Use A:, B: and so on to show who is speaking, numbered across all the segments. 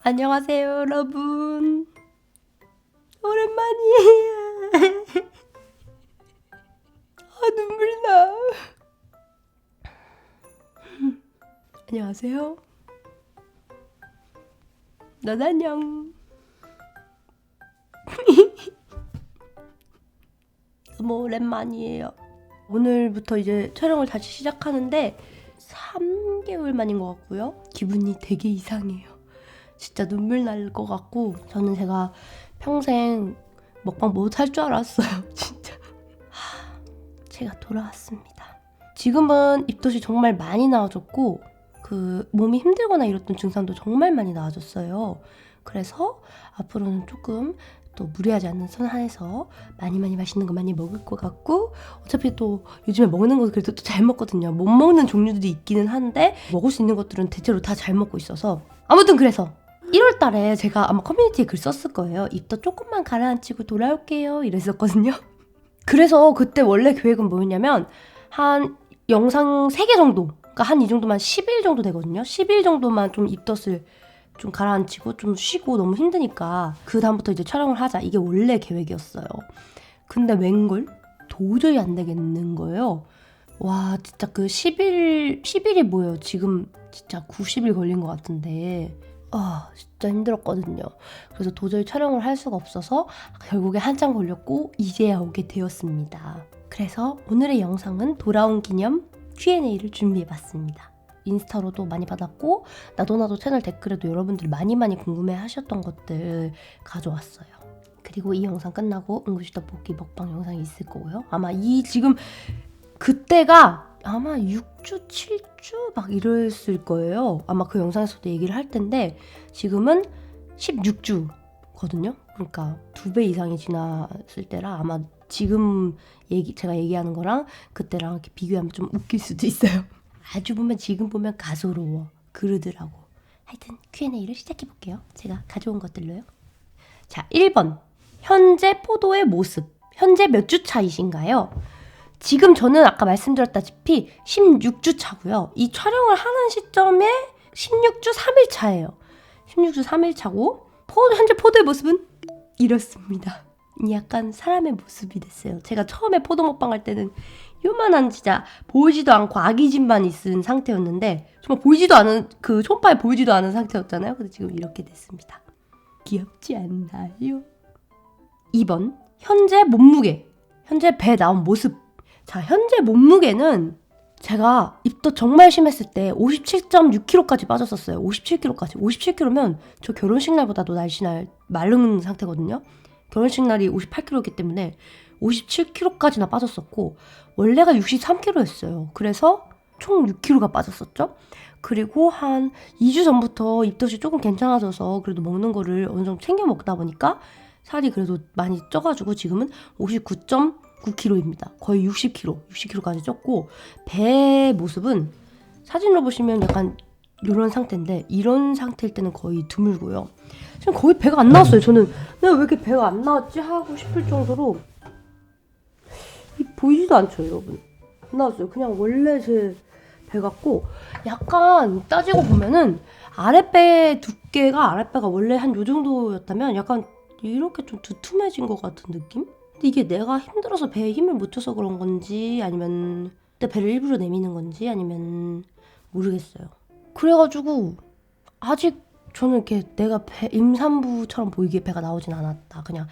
A: 안녕하세요, 여러분. 오랜만이에요. 눈물 나. 안녕하세요. 넌 안녕. 너무 오랜만이에요. 오늘부터 이제 촬영을 다시 시작하는데 3개월 만인 것 같고요. 기분이 되게 이상해요. 진짜 눈물 날 것 같고, 저는 제가 평생 먹방 못 할 줄 알았어요. 진짜. 제가 돌아왔습니다. 지금은 입덧이 정말 많이 나아졌고, 몸이 힘들거나 이랬던 증상도 정말 많이 나아졌어요. 그래서 앞으로는 조금 또 무리하지 않는 선에서 많이 맛있는 거 많이 먹을 것 같고, 어차피 또 요즘에 먹는 거 그래도 또 잘 먹거든요. 못 먹는 종류들이 있기는 한데 먹을 수 있는 것들은 대체로 다 잘 먹고 있어서, 아무튼 그래서 1월 달에 제가 아마 커뮤니티에 글 썼을 거예요. 입덧 조금만 가라앉히고 돌아올게요 이랬었거든요. 그래서 그때 원래 계획은 뭐였냐면 한 영상 3개 정도, 그러니까 한 이 정도만 10일 정도 되거든요. 10일 정도만 좀 입덧을 좀 가라앉히고 좀 쉬고 너무 힘드니까 그 다음부터 이제 촬영을 하자, 이게 원래 계획이었어요. 근데 웬걸 도저히 안 되겠는 거예요. 와, 진짜 그 10일이 뭐예요? 지금 진짜 90일 걸린 것 같은데 진짜 힘들었거든요. 그래서 도저히 촬영을 할 수가 없어서 결국에 한참 걸렸고 이제야 오게 되었습니다. 그래서 오늘의 영상은 돌아온 기념 Q&A를 준비해봤습니다. 인스타로도 많이 받았고 나도 채널 댓글에도 여러분들이 많이 궁금해 하셨던 것들 가져왔어요. 그리고 이 영상 끝나고 응급실 떡볶이 먹방 영상이 있을 거고요. 아마 지금 그때가 아마 6주, 7주 막 이랬을 거예요. 아마 그 영상에서도 얘기를 할 텐데 지금은 16주거든요. 그러니까 2배 이상이 지났을 때라 아마 지금 제가 얘기하는 거랑 그때랑 이렇게 비교하면 좀 웃길 수도 있어요. 지금 보면 가소로워. 그러더라고. 하여튼 Q&A를 시작해볼게요. 제가 가져온 것들로요. 자, 1번. 현재 포도의 모습. 현재 몇 주 차이신가요? 지금 저는 아까 말씀드렸다시피 16주 차고요. 이 촬영을 하는 시점에 16주 3일 차예요. 16주 3일 차고 현재 포도의 모습은 이렇습니다. 약간 사람의 모습이 됐어요. 제가 처음에 포도 먹방 할 때는 요만한 진짜 보이지도 않고 아기짐만 있은 상태였는데 정말 보이지도 않은 그 손바에 보이지도 않은 상태였잖아요. 근데 지금 이렇게 됐습니다. 귀엽지 않나요? 2번. 현재 몸무게. 현재 배 나온 모습. 자, 현재 몸무게는 제가 입덧 정말 심했을 때 57.6kg까지 빠졌었어요. 57kg까지. 57kg면 저 결혼식 날보다도 날씬할 마른 상태거든요. 결혼식 날이 58kg이기 때문에 57kg까지나 빠졌었고 원래가 63kg였어요. 그래서 총 6kg가 빠졌었죠. 그리고 한 2주 전부터 입덧이 조금 괜찮아져서 그래도 먹는 거를 어느 정도 챙겨 먹다 보니까 살이 그래도 많이 쪄가지고 지금은 59.9kg입니다. 거의 60kg까지 쪘고 배 모습은 사진으로 보시면 약간 이런 상태인데 이런 상태일 때는 거의 드물고요. 지금 거의 배가 안 나왔어요. 저는 내가 왜 이렇게 배가 안 나왔지 하고 싶을 정도로 보이지도 않죠, 여러분. 안 나왔어요. 그냥 원래 제 배 같고 약간 따지고 보면은 아랫배 두께가 아랫배가 원래 한 요 정도였다면 약간 이렇게 좀 두툼해진 것 같은 느낌? 근데 이게 내가 힘들어서 배에 힘을 못 줘서 그런 건지 아니면 내 배를 일부러 내미는 건지 아니면 모르겠어요. 그래가지고 아직 저는 이렇게 내가 임산부처럼 보이게 배가 나오진 않았다. 그냥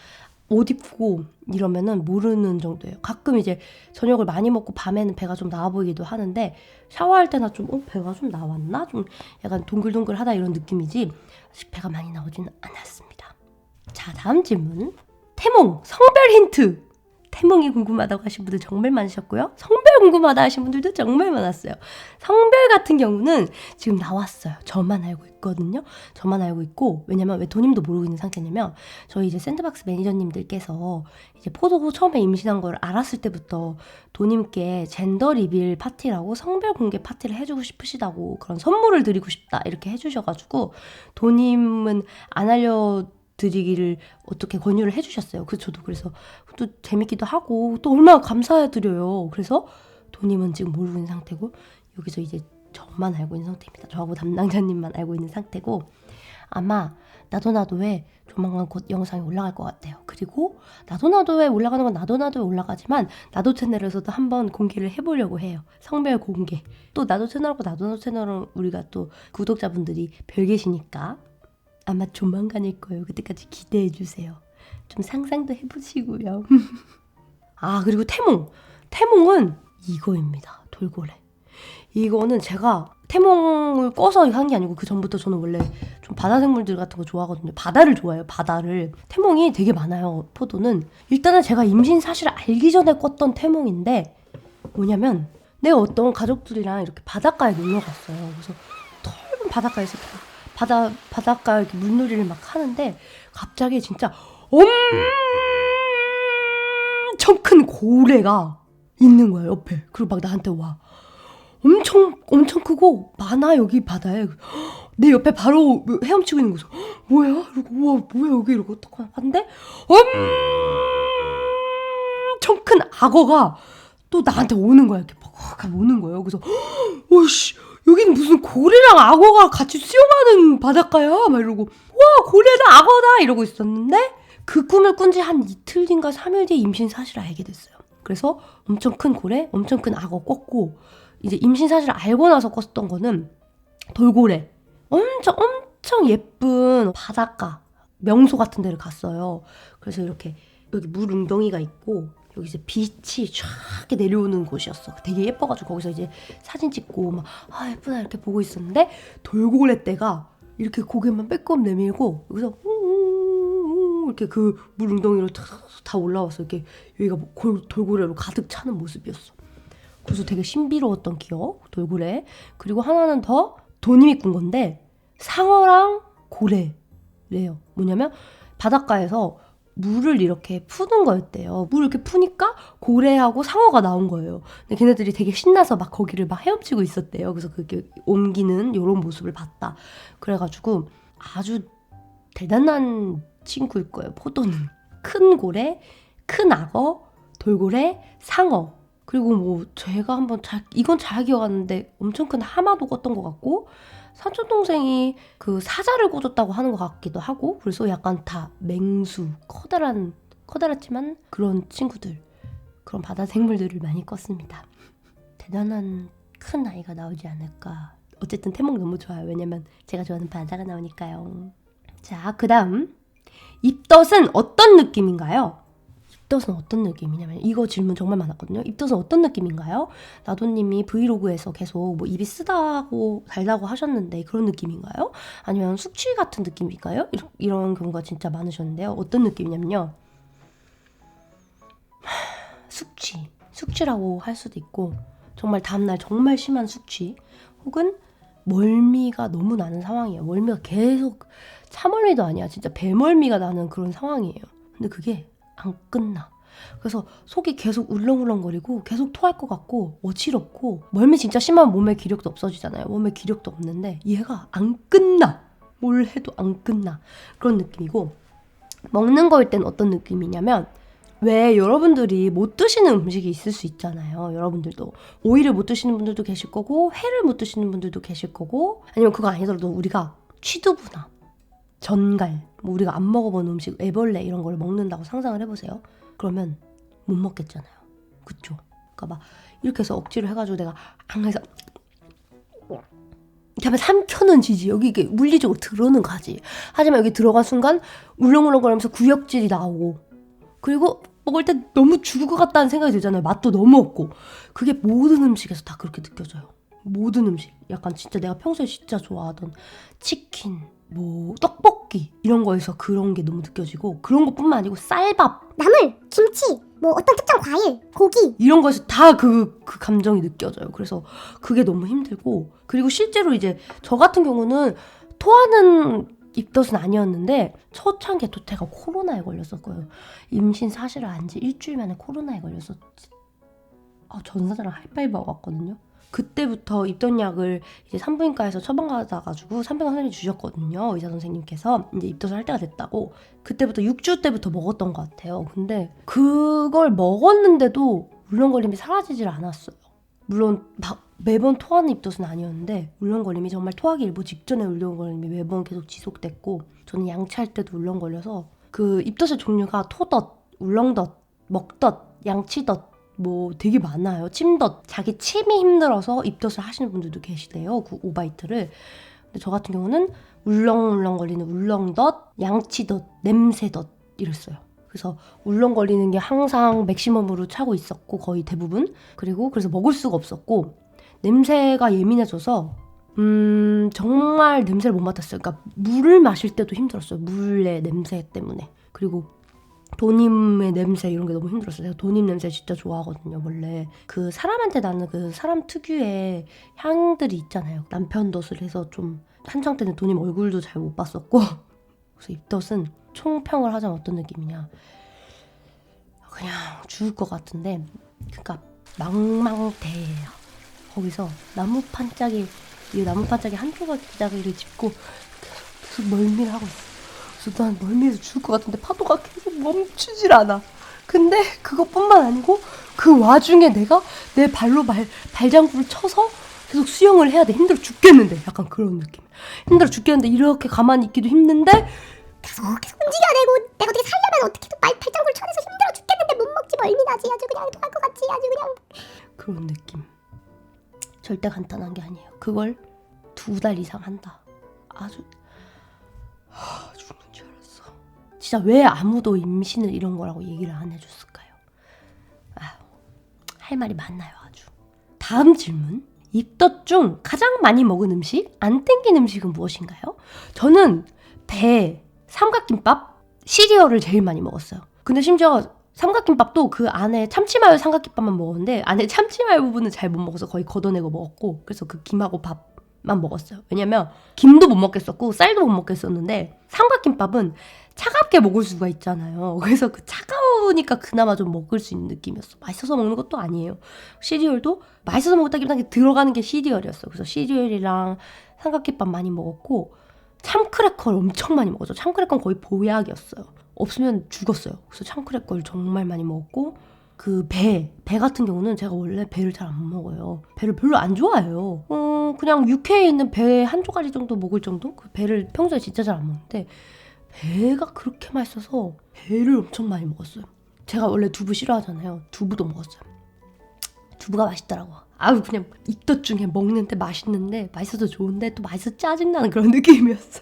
A: 옷 입고 이러면은 모르는 정도예요. 가끔 이제 저녁을 많이 먹고 밤에는 배가 좀 나와 보이기도 하는데 샤워할 때나 좀 배가 좀 나왔나? 좀 약간 동글동글하다 이런 느낌이지 아직 배가 많이 나오진 않았습니다. 자, 다음 질문. 태몽 성별 힌트. 태몽이 궁금하다고 하신 분들 정말 많으셨고요. 성별 궁금하다 하신 분들도 정말 많았어요. 성별 같은 경우는 지금 나왔어요. 저만 알고 있거든요. 저만 알고 있고, 왜냐면 왜 도님도 모르고 있는 상태냐면 저희 이제 샌드박스 매니저님들께서 이제 포도고 처음에 임신한 걸 알았을 때부터 도님께 젠더 리빌 파티라고 성별 공개 파티를 해주고 싶으시다고 그런 선물을 드리고 싶다 이렇게 해주셔가지고 도님은 안 알려드리기를 어떻게 권유를 해주셨어요. 그래서 저도 그래서 또 재밌기도 하고 또 얼마나 감사해드려요. 그래서 도님은 지금 모르고 있는 상태고 여기서 이제 저만 알고 있는 상태입니다. 저하고 담당자님만 알고 있는 상태고 아마 나도나도에 조만간 곧 영상이 올라갈 것 같아요. 그리고 나도나도에 올라가는 건 나도나도에 올라가지만 나도 채널에서도 한번 공개를 해보려고 해요. 성별 공개. 또 나도 채널하고 나도나도 채널은 우리가 또 구독자분들이 별 계시니까 아마 조만간일 거예요. 그때까지 기대해주세요. 좀 상상도 해보시고요. 아, 그리고 태몽은 이거입니다. 돌고래. 이거는 제가 태몽을 꺼서 한 게 아니고 그 전부터 저는 원래 좀 바다 생물들 같은 거 좋아하거든요. 바다를 좋아해요. 바다를. 태몽이 되게 많아요. 포도는. 일단은 제가 임신 사실을 알기 전에 꿨던 태몽인데 뭐냐면 내가 어떤 가족들이랑 이렇게 바닷가에 놀러 갔어요. 그래서 넓은 바닷가에서 바닷가 이렇게 물놀이를 막 하는데 갑자기 진짜 엄청 큰 고래가 있는 거야 옆에. 그리고 막 나한테 와. 엄청 크고 많아 여기 바다에. 내 옆에 바로 헤엄치고 있는 거죠. 뭐야? 이러고 우와 뭐야 여기 이러고 딱 봤는데 엄청 큰 악어가 또 나한테 오는 거야. 이렇게 막 오는 거예요. 그래서 오씨 여기는 무슨 고래랑 악어가 같이 수영하는 바닷가야? 막 이러고 와 고래다 악어다 이러고 있었는데 그 꿈을 꾼 지 한 이틀 뒤인가 3일 뒤에 임신 사실을 알게 됐어요. 그래서 엄청 큰 고래, 엄청 큰 악어 꿨고 이제 임신 사실을 알고 나서 꿨던 거는 돌고래. 엄청 예쁜 바닷가, 명소 같은 데를 갔어요. 그래서 이렇게 여기 물 웅덩이가 있고 여기 이제 빛이 쫙 이렇게 내려오는 곳이었어. 되게 예뻐가지고 거기서 이제 사진 찍고 막 아 예쁘다 이렇게 보고 있었는데 돌고래 떼가 이렇게 고개만 빼꼼 내밀고 여기서 이렇게 그 물 웅덩이로 다 올라와서 이렇게 여기가 돌고래로 가득 차는 모습이었어. 그래서 되게 신비로웠던 기억, 돌고래. 그리고 하나는 더 도님이 꾼 건데 상어랑 고래래요. 뭐냐면 바닷가에서 물을 이렇게 푸는 거였대요. 물을 이렇게 푸니까 고래하고 상어가 나온 거예요. 근데 걔네들이 되게 신나서 막 거기를 막 헤엄치고 있었대요. 그래서 그게 옮기는 이런 모습을 봤다. 그래가지고 아주 대단한 친구일 거예요. 포도는. 큰 고래, 큰 악어, 돌고래, 상어. 그리고 뭐 제가 한번 이건 잘 기억하는데 엄청 큰 하마도 꿨던 것 같고 사촌동생이 그 사자를 꿔줬다고 하는 것 같기도 하고 그래서 약간 다 맹수, 커다랗지만 그런 친구들, 그런 바다 생물들을 많이 꿨습니다. 대단한 큰 아이가 나오지 않을까. 어쨌든 태몽 너무 좋아요. 왜냐면 제가 좋아하는 바다가 나오니까요. 자, 그 다음 입덧은 어떤 느낌인가요? 입덧은 어떤 느낌이냐면 이거 질문 정말 많았거든요. 입덧은 어떤 느낌인가요? 나도님이 브이로그에서 계속 뭐 입이 쓰다고 달다고 하셨는데 그런 느낌인가요? 아니면 숙취 같은 느낌일까요? 이런 경우가 진짜 많으셨는데요. 어떤 느낌이냐면요. 숙취라고 할 수도 있고 정말 다음날 정말 심한 숙취 혹은 멀미가 너무 나는 상황이에요. 멀미가 계속 차멀미도 아니야. 진짜 배멀미가 나는 그런 상황이에요. 근데 그게 안 끝나. 그래서 속이 계속 울렁울렁거리고 계속 토할 것 같고 어지럽고 멀미 진짜 심하면 몸에 기력도 없어지잖아요. 몸에 기력도 없는데 얘가 안 끝나. 뭘 해도 안 끝나. 그런 느낌이고 먹는 거일 땐 어떤 느낌이냐면 왜 여러분들이 못 드시는 음식이 있을 수 있잖아요. 여러분들도 오이를 못 드시는 분들도 계실 거고 회를 못 드시는 분들도 계실 거고 아니면 그거 아니더라도 우리가 취두부나 전갈 뭐 우리가 안 먹어본 음식 애벌레 이런 걸 먹는다고 상상을 해보세요. 그러면 못 먹겠잖아요. 그쵸? 그러니까 막 이렇게 해서 억지로 해가지고 내가 해서 이렇게 하면 삼켜는 지지. 여기 이게 물리적으로 들어는 가지. 하지만 여기 들어간 순간 울렁울렁거리면서 구역질이 나오고 그리고 먹을 때 너무 죽을 것 같다는 생각이 들잖아요. 맛도 너무 없고. 그게 모든 음식에서 다 그렇게 느껴져요. 모든 음식. 약간 진짜 내가 평소에 진짜 좋아하던 치킨, 뭐 떡볶이 이런 거에서 그런 게 너무 느껴지고 그런 것뿐만 아니고 쌀밥,
B: 나물, 김치, 뭐 어떤 특정 과일, 고기
A: 이런 거에서 다 그 감정이 느껴져요. 그래서 그게 너무 힘들고 그리고 실제로 이제 저 같은 경우는 토하는 입덧은 아니었는데 첫 차례 도태가 코로나에 걸렸었고요. 임신 사실을 안 지 일주일 만에 코로나에 걸렸었지. 전사자랑 하이파이브하고 왔거든요. 그때부터 입덧약을 이제 산부인과에서 처방받아가지고 산부인과 선생님이 주셨거든요. 의사 선생님께서 이제 입덧을 할 때가 됐다고. 그때부터 6주 때부터 먹었던 것 같아요. 근데 그걸 먹었는데도 울렁거림이 사라지질 않았어요. 물론 막 매번 토하는 입덧은 아니었는데 울렁거림이 정말 토하기 일보 직전에 울렁거림이 매번 계속 지속됐고 저는 양치할 때도 울렁거려서 그 입덧의 종류가 토덧, 울렁덧, 먹덧, 양치덧 뭐 되게 많아요. 침덧, 자기 침이 힘들어서 입덧을 하시는 분들도 계시대요. 그 오바이트를. 근데 저 같은 경우는 울렁울렁거리는 울렁덧, 양치덧, 냄새덧 이랬어요. 그래서 울렁거리는 게 항상 맥시멈으로 차고 있었고 거의 대부분. 그리고 그래서 먹을 수가 없었고 냄새가 예민해져서 정말 냄새를 못 맡았어요. 그러니까 물을 마실 때도 힘들었어요. 물의 냄새 때문에. 그리고 도님의 냄새 이런 게 너무 힘들었어요. 제가 도님 냄새 진짜 좋아하거든요. 원래 그 사람한테 나는 그 사람 특유의 향들이 있잖아요. 남편 덧을 해서 좀 한창 때는 도님 얼굴도 잘 못 봤었고 그래서 입덧은 총평을 하자면 어떤 느낌이냐, 그냥 죽을 것 같은데, 그러니까 망망대해요. 거기서 나무 판짜기 한 조각짜리를 짚고 계속 멀미를 하고 있어. 그래서 난 멀미해서 죽을 것 같은데 파도가 계속 멈추질 않아. 근데 그것뿐만 아니고 그 와중에 내가 내 발로 발장구를 쳐서 계속 수영을 해야 돼. 힘들어 죽겠는데, 약간 그런 느낌. 힘들어 죽겠는데 이렇게 가만히 있기도 힘든데
B: 계속 움직여내고 내가 어떻게 살려면 어떻게든 발장구를 쳐내서 힘들어 죽겠는데 못 먹지, 멀미나지. 아주 그냥 토할 것 같지. 아주 그냥
A: 그런 느낌. 절대 간단한 게 아니에요. 그걸 2달 이상 한다. 아주 죽는 줄 알았어. 진짜 왜 아무도 임신을 이런 거라고 얘기를 안 해줬을까요? 할 말이 많나요, 아주. 다음 질문. 입덧 중 가장 많이 먹은 음식, 안 땡긴 음식은 무엇인가요? 저는 배, 삼각김밥, 시리얼을 제일 많이 먹었어요. 근데 심지어 삼각김밥도 그 안에 참치마요 삼각김밥만 먹었는데 안에 참치마요 부분은 잘 못 먹어서 거의 걷어내고 먹었고, 그래서 그 김하고 밥만 먹었어요. 왜냐면 김도 못 먹겠었고 쌀도 못 먹겠었는데 삼각김밥은 차갑게 먹을 수가 있잖아요. 그래서 그 차가우니까 그나마 좀 먹을 수 있는 느낌이었어. 맛있어서 먹는 것도 아니에요. 시리얼도 맛있어서 먹었다기보다 들어가는 게 시리얼이었어. 그래서 시리얼이랑 삼각김밥 많이 먹었고 참크래커를 엄청 많이 먹었죠. 참크래커는 거의 보약이었어요. 없으면 죽었어요. 그래서 참크래커를 정말 많이 먹었고, 그 배 같은 경우는 제가 원래 배를 잘 안 먹어요. 배를 별로 안 좋아해요. 그냥 육회에 있는 배 한 조가리 정도 먹을 정도? 그 배를 평소에 진짜 잘 안 먹는데 배가 그렇게 맛있어서 배를 엄청 많이 먹었어요. 제가 원래 두부 싫어하잖아요. 두부도 먹었어요. 두부가 맛있더라고. 아유, 그냥 입덧 중에 먹는데 맛있는데, 맛있어서 좋은데 또 맛있어 짜증나는 그런 느낌이었어.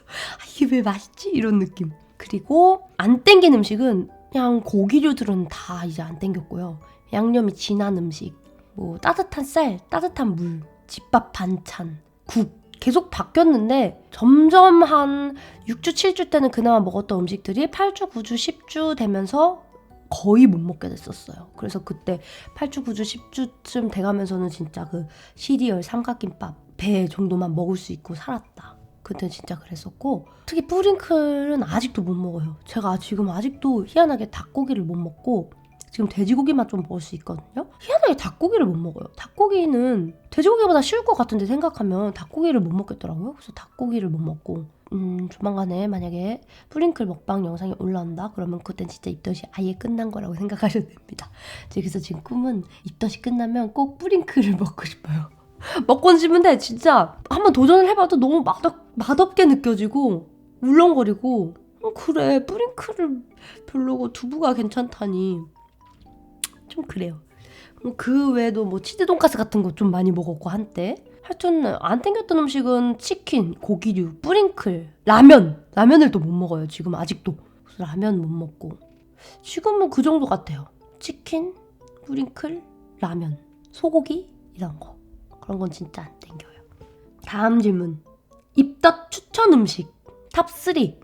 A: 이게 왜 맛있지? 이런 느낌. 그리고 안 땡긴 음식은 그냥 고기류들은 다 이제 안 땡겼고요. 양념이 진한 음식, 뭐 따뜻한 쌀, 따뜻한 물, 집밥 반찬, 국 계속 바뀌었는데 점점 한 6주, 7주 때는 그나마 먹었던 음식들이 8주, 9주, 10주 되면서 거의 못 먹게 됐었어요. 그래서 그때 8주, 9주, 10주쯤 돼가면서는 진짜 그 시리얼, 삼각김밥, 배 정도만 먹을 수 있고 살았다. 그때 진짜 그랬었고, 특히 뿌링클은 아직도 못 먹어요. 제가 지금 아직도 희한하게 닭고기를 못 먹고 지금 돼지고기만 좀 먹을 수 있거든요. 희한하게 닭고기를 못 먹어요. 닭고기는 돼지고기보다 쉬울 것 같은데 생각하면 닭고기를 못 먹겠더라고요. 그래서 닭고기를 못 먹고, 조만간에 만약에 뿌링클 먹방 영상이 올라온다 그러면 그땐 진짜 입덧이 아예 끝난 거라고 생각하셔도 됩니다. 그래서 지금 꿈은 입덧이 끝나면 꼭 뿌링클을 먹고 싶어요. 먹고 싶은데 진짜 한번 도전을 해봐도 너무 맛없게 느껴지고 울렁거리고, 그래 뿌링클을 별로고 두부가 괜찮다니 좀 그래요. 그 외에도 뭐 치즈 돈가스 같은 거 좀 많이 먹었고 한때. 하여튼 안 땡겼던 음식은 치킨, 고기류, 뿌링클, 라면을 또 못 먹어요 지금 아직도. 그래서 라면 못 먹고 지금은 그 정도 같아요. 치킨, 뿌링클, 라면, 소고기 이런 거, 그런 건 진짜 안 땡겨요. 다음 질문. 입덧 추천 음식 탑3.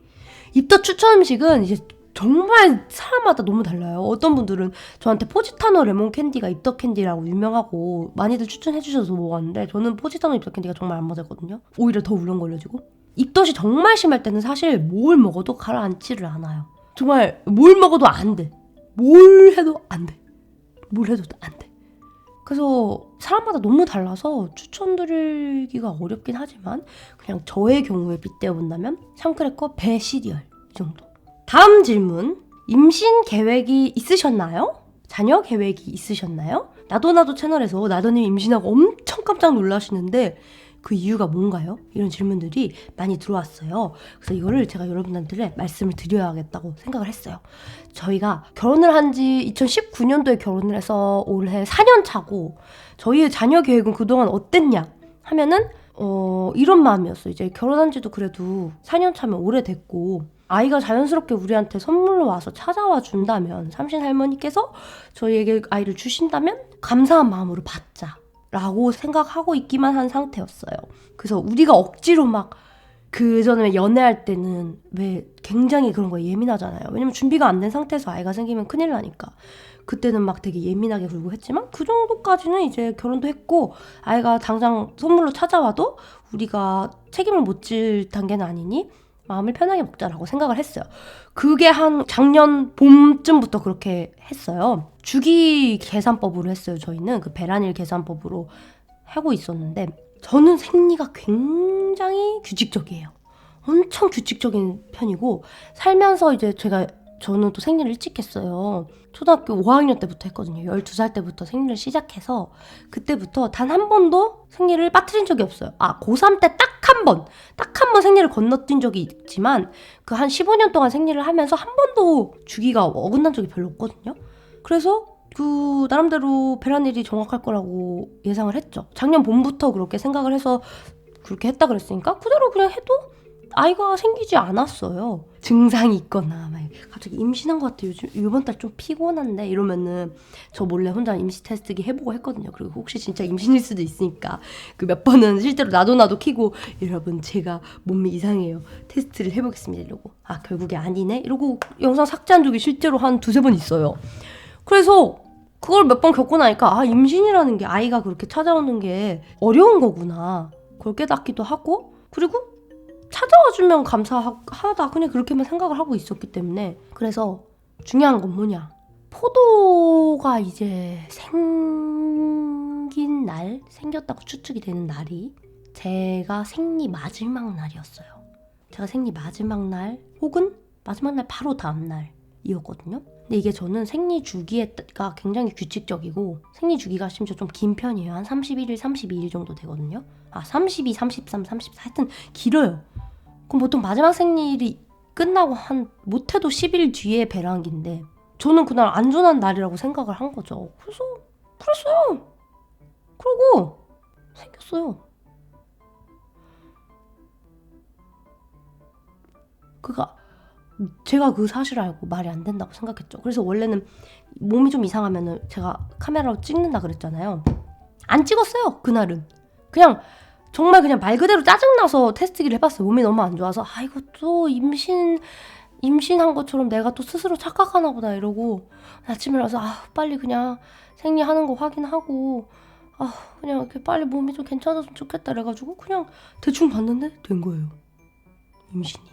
A: 입덧 추천 음식은 이제 정말 사람마다 너무 달라요. 어떤 분들은 저한테 포지타노 레몬 캔디가 입덧 캔디라고 유명하고 많이들 추천해 주셔서 먹었는데 저는 포지타노 입덧 캔디가 정말 안 맞았거든요. 오히려 더 울렁거려지고. 입덧이 정말 심할 때는 사실 뭘 먹어도 가라앉지를 않아요. 정말 뭘 먹어도 안 돼. 뭘 해도 안 돼. 뭘 해도 안 돼. 그래서 사람마다 너무 달라서 추천드리기가 어렵긴 하지만 그냥 저의 경우에 빗대어 본다면 참크래커, 배, 시리얼 이 정도. 다음 질문. 임신 계획이 있으셨나요? 자녀 계획이 있으셨나요? 나도 채널에서 나도님 임신하고 엄청 깜짝깜짝 놀라시는데 그 이유가 뭔가요? 이런 질문들이 많이 들어왔어요. 그래서 이거를 제가 여러분들한테 말씀을 드려야겠다고 생각을 했어요. 저희가 결혼을 한 지 2019년도에 결혼을 해서 올해 4년 차고 저희의 자녀 계획은 그동안 어땠냐 하면은 이런 마음이었어요. 이제 결혼한 지도 그래도 4년 차면 오래됐고 아이가 자연스럽게 우리한테 선물로 와서 찾아와 준다면 삼신 할머니께서 저희에게 아이를 주신다면 감사한 마음으로 받자 라고 생각하고 있기만 한 상태였어요. 그래서 우리가 억지로 막 그전에 연애할 때는 왜 굉장히 그런 거에 예민하잖아요. 왜냐면 준비가 안 된 상태에서 아이가 생기면 큰일 나니까. 그때는 막 되게 예민하게 굴고 했지만 그 정도까지는 이제 결혼도 했고 아이가 당장 선물로 찾아와도 우리가 책임을 못 질 단계는 아니니 마음을 편하게 먹자라고 생각을 했어요. 그게 한 작년 봄쯤부터 그렇게 했어요. 주기 계산법으로 했어요. 저희는 그 배란일 계산법으로 하고 있었는데 저는 생리가 굉장히 규칙적이에요. 엄청 규칙적인 편이고 살면서 이제 저는 또 생리를 일찍 했어요. 초등학교 5학년 때부터 했거든요. 12살 때부터 생리를 시작해서 그때부터 단 한 번도 생리를 빠뜨린 적이 없어요. 고3 때 딱 한 번 생리를 건너뛴 적이 있지만 그 한 15년 동안 생리를 하면서 한 번도 주기가 어긋난 적이 별로 없거든요. 그래서 그 나름대로 배란일이 정확할 거라고 예상을 했죠. 작년 봄부터 그렇게 생각을 해서 그렇게 했다 그랬으니까 그대로 그냥 해도 아이가 생기지 않았어요. 증상이 있거나 막 갑자기 임신한 것 같아요. 이번 달 좀 피곤한데 이러면은 저 몰래 혼자 임시 테스트기 해보고 했거든요. 그리고 혹시 진짜 임신일 수도 있으니까 그 몇 번은 실제로 나도 키고 여러분 제가 몸이 이상해요. 테스트를 해보겠습니다 이러고 결국에 아니네 이러고 영상 삭제한 적이 실제로 한 2-3번 있어요. 그래서 그걸 몇 번 겪고 나니까 임신이라는 게 아이가 그렇게 찾아오는 게 어려운 거구나. 그걸 깨닫기도 하고 그리고 찾아와주면 감사하다 그냥 그렇게만 생각을 하고 있었기 때문에 그래서 중요한 건 뭐냐 포도가 이제 생겼다고 추측이 되는 날이 제가 생리 마지막 날이었어요. 제가 생리 마지막 날 혹은 마지막 날 바로 다음 날이었거든요. 근데 이게 저는 생리 주기가 굉장히 규칙적이고 생리 주기가 심지어 좀 긴 편이에요. 한 31일, 32일 정도 되거든요. 32, 33, 34 하여튼 길어요. 그럼 보통 마지막 생리일이 끝나고 한 못해도 10일 뒤에 배란기인데 저는 그날 안전한 날이라고 생각을 한 거죠. 그래서 그랬어요. 그러고 생겼어요. 제가 그 사실을 알고 말이 안 된다고 생각했죠. 그래서 원래는 몸이 좀 이상하면은 제가 카메라로 찍는다 그랬잖아요. 안 찍었어요. 그날은 그냥 정말 그냥 말 그대로 짜증나서 테스트기를 해봤어요. 몸이 너무 안 좋아서 이거 또 임신한 것처럼 내가 또 스스로 착각하나 보다 이러고 아침에 일어나서 빨리 그냥 생리하는 거 확인하고 그냥 이렇게 빨리 몸이 좀 괜찮아졌으면 좋겠다 이래가지고 그냥 대충 봤는데 된 거예요. 임신이.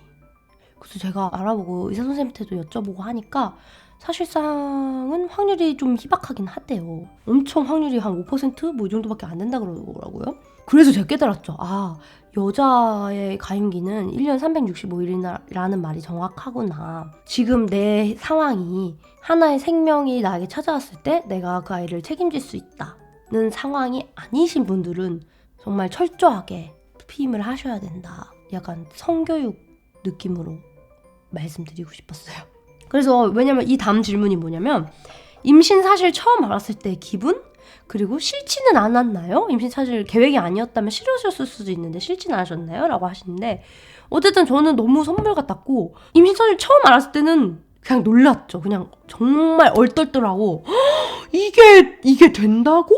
A: 그래서 제가 알아보고 의사 선생님한테도 여쭤보고 하니까 사실상은 확률이 좀 희박하긴 하대요. 엄청 확률이 한 5% 뭐 이 정도밖에 안 된다 그러더라고요. 그래서 제가 깨달았죠. 여자의 가임기는 1년 365일이라는 말이 정확하구나. 지금 내 상황이 하나의 생명이 나에게 찾아왔을 때 내가 그 아이를 책임질 수 있다는 상황이 아니신 분들은 정말 철저하게 피임을 하셔야 된다. 약간 성교육 느낌으로 말씀드리고 싶었어요. 그래서 왜냐면 이 다음 질문이 뭐냐면 임신 사실 처음 알았을 때 기분? 그리고 싫지는 않았나요? 임신 사실 계획이 아니었다면 싫으셨을 수도 있는데 싫지는 않으셨나요? 라고 하시는데 어쨌든 저는 너무 선물 같았고 임신 사실 처음 알았을 때는 그냥 놀랐죠. 그냥 정말 얼떨떨하고 이게 된다고?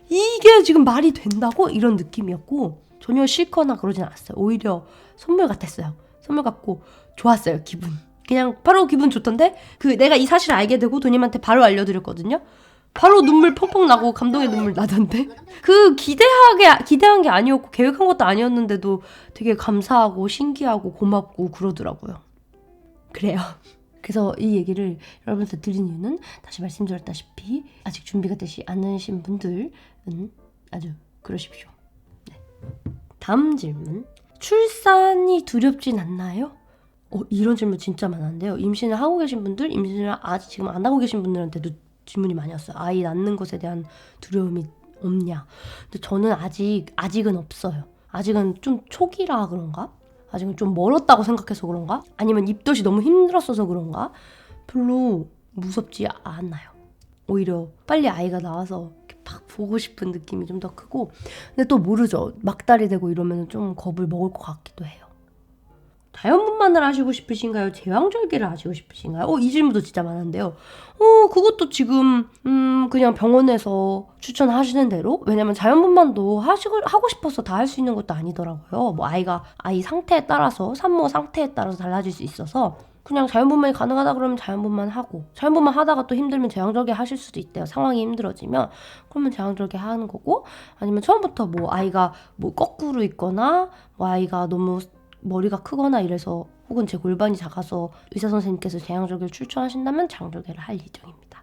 A: 이게 지금 말이 된다고? 이런 느낌이었고 전혀 싫거나 그러진 않았어요. 오히려 선물 같았어요. 선물 같고 좋았어요. 기분. 그냥 바로 기분 좋던데 내가 이 사실을 알게 되고 도님한테 바로 알려드렸거든요. 바로 눈물 펑펑 나고 감동의 눈물 나던데 기대한 게 아니었고 계획한 것도 아니었는데도 되게 감사하고 신기하고 고맙고 그러더라고요. 그래요. 그래서 이 얘기를 여러분한테 드린 이유는 다시 말씀드렸다시피 아직 준비가 되지 않으신 분들은 아주 그러십시오. 네. 다음 질문. 출산이 두렵진 않나요? 이런 질문 진짜 많은데요. 임신을 하고 계신 분들, 임신을 아직 지금 안 하고 계신 분들한테도 질문이 많이 왔어요. 아이 낳는 것에 대한 두려움이 없냐. 근데 저는 아직은 없어요. 아직은 좀 초기라 그런가? 아직은 좀 멀었다고 생각해서 그런가? 아니면 입덧이 너무 힘들었어서 그런가? 별로 무섭지 않아요. 오히려 빨리 아이가 나와서 이렇게 막 보고 싶은 느낌이 좀 더 크고. 근데 또 모르죠. 막달이 되고 이러면 좀 겁을 먹을 것 같기도 해요. 자연분만을 하시고 싶으신가요? 제왕절개를 하시고 싶으신가요? 이 질문도 진짜 많은데요. 그것도 지금 그냥 병원에서 추천하시는 대로. 왜냐면 자연분만도 하고 싶어서 다 할 수 있는 것도 아니더라고요. 뭐 아이 상태에 따라서, 산모 상태에 따라서 달라질 수 있어서 그냥 자연분만이 가능하다 그러면 자연분만 하고, 자연분만 하다가 또 힘들면 제왕절개 하실 수도 있대요. 상황이 힘들어지면. 그러면 제왕절개 하는 거고, 아니면 처음부터 뭐 아이가 뭐 거꾸로 있거나 뭐 아이가 너무 머리가 크거나 이래서, 혹은 제 골반이 작아서 의사 선생님께서 제왕절개를 추천하신다면 제왕절개를 할 예정입니다.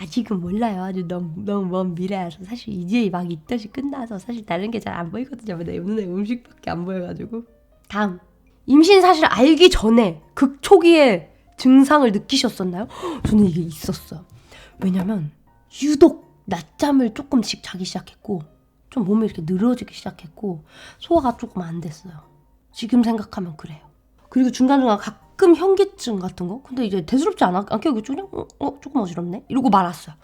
A: 아직은 몰라요. 아주 너무 먼 미래라서. 사실 이제 막 입덧이 끝나서 사실 다른 게 잘 안 보이거든요. 내 눈에 음식밖에 안 보여가지고. 다음, 임신 사실 알기 전에 극초기에 증상을 느끼셨었나요? 저는 이게 있었어요. 왜냐면 유독 낮잠을 조금씩 자기 시작했고, 좀 몸이 이렇게 늘어지기 시작했고, 소화가 조금 안 됐어요. 지금 생각하면 그래요. 그리고 중간중간 가끔 현기증 같은 거? 근데 이제 대수롭지 않게 여기 그냥 조금 어지럽네? 이러고 말았어요.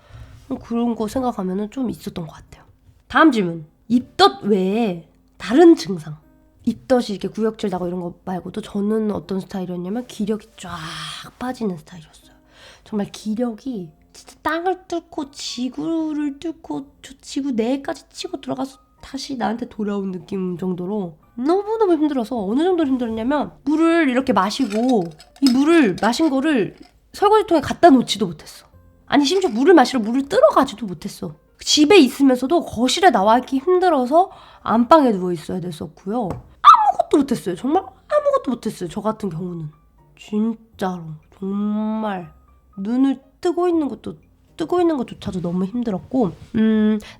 A: 그런 거 생각하면 좀 있었던 것 같아요. 다음 질문. 입덧 외에 다른 증상. 입덧이 이렇게 구역질 나고 이런 거 말고도 저는 어떤 스타일이었냐면 기력이 쫙 빠지는 스타일이었어요. 정말 기력이 진짜 땅을 뚫고 지구를 뚫고 저 지구 내까지 치고 들어가서 다시 나한테 돌아온 느낌 정도로 너무너무 힘들어서, 어느 정도로 힘들었냐면 물을 이렇게 마시고 이 물을 마신 거를 설거지통에 갖다 놓지도 못했어. 아니 심지어 물을 마시러 물을 뜨러가지도 못했어. 집에 있으면서도 거실에 나와 있기 힘들어서 안방에 누워 있어야 됐었고요. 아무것도 못했어요. 정말 아무것도 못했어요. 저 같은 경우는 진짜로 정말 눈을 뜨고 있는 것조차도 너무 힘들었고,